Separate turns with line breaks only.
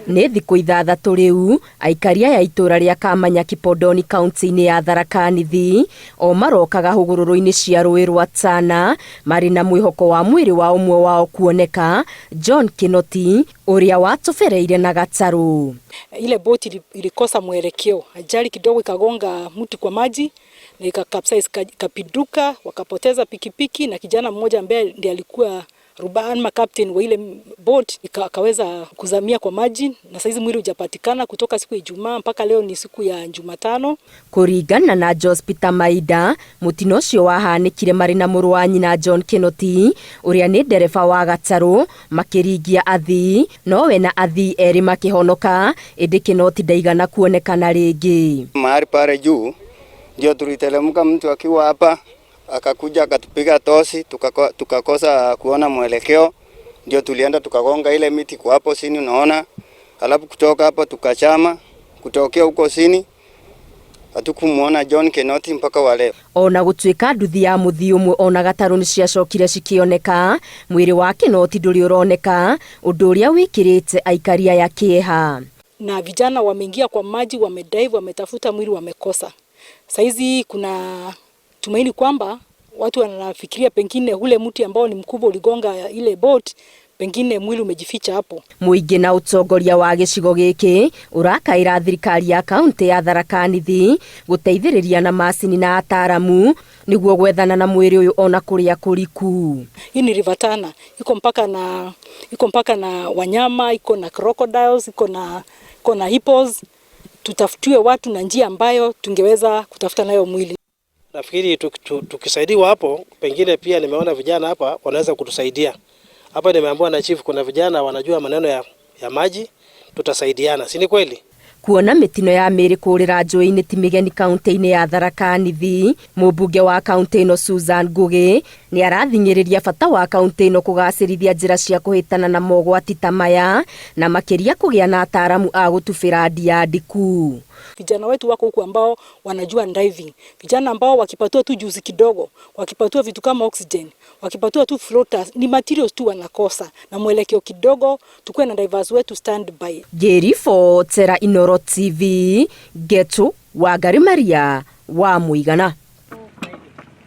Nĩ thikũ ithathatũ rĩu aikaria ya itura rĩa Kamanya Kipondoni kaunti-inĩ ya Tharaka Nithi o marokaga hũgũrũrũ-inĩ cia rũĩ rwa Tana marĩ na mwĩhoko wa mwĩrĩ wa ũmwe wao kuoneka, John Kinoti, ũrĩa watofereire na gatarũ.
Ile boti ilikosa mwelekeo, ajali kidogo ikagonga mti kwa maji na ikakapsize, ikapinduka, wakapoteza pikipiki na kijana mmoja ambaye ndiye alikuwa rubani captain wa ile boat akaweza kuzamia kwa maji, na saizi mwili hujapatikana kutoka siku ya Ijumaa mpaka leo ni siku ya Jumatano.
Kuringana na Jospita Maida, mutino ũcio wahanĩkire marĩ na mũrũ wa nyina John Kinoti, ũrĩa nĩ ndereba wa gatarũ, makĩringia athii, no we na athii erĩ makĩhonoka, ĩndĩ Kinoti ndaigana kuonekana rĩngĩ.
Mahali pale juu ndio tuliteremka, mtu akiwa hapa akakuja akatupiga tosi, tukakosa kuona mwelekeo, ndio tulienda tukagonga ile miti kwa hapo chini unaona. Halafu kutoka hapo tukachama, kutokea huko chini hatukumuona John Kinoti mpaka wale.
Ona gũtuĩka nduthi ya mũthii ũmwe ona gatarũ nĩ ciacokire cikĩoneka, mwĩrĩ wa Kinoti ndũrĩ ũroneka, ũndũ ũrĩa wĩkĩrĩte aikaria ya kĩeha.
Na vijana wameingia kwa maji, wamedive, wametafuta mwili, wamekosa. Saizi kuna tumaini kwamba watu wanafikiria pengine ule mti ambao ni mkubwa uligonga ile boat, pengine mwili umejificha hapo.
Muingĩ na utongoria wa gĩcigo gĩkĩ ũrakaĩra thirikari ya kaunti ya Tharaka Nithi gũteithĩrĩria na macini na ataaramu nĩguo gwethana na mwĩrĩ ũyũ ona kũrĩa kũriku.
Hii ni River Tana, iko mpaka na wanyama, iko na crocodiles, iko na hippos. Tutafutiwe watu na njia ambayo tungeweza kutafuta nayo mwili.
Nafikiri tukisaidiwa hapo, pengine pia nimeona vijana hapa wanaweza kutusaidia. Hapa nimeambiwa na chief kuna vijana wanajua maneno ya maji, tutasaidiana. Si ni kweli?
Kuona mitino ya mĩrĩ kũrĩra njũĩ-inĩ ti mĩgeni kaunti-inĩ ya Tharaka Nithi, mũmbunge wa kaunti ĩno Susan Ngugi nĩ arathing'ĩrĩria bata wa kaunti ĩno kũgacĩrithia njĩra cia kũhĩtana na mogwati ta maya, na makĩria kũgĩa na ataaramu a gũtubĩra ndia ndiku.
Vijana wetu wako huku ambao wanajua diving. Vijana ambao wakipatiwa tu juzi kidogo, wakipatiwa vitu kama oxygen, wakipatiwa tu floaters, ni materials tu wanakosa. Na mwelekeo kidogo, tukue na divers wetu standby.
Gerifo Tera Inoro TV, Getu Wangari Maria wa Muigana.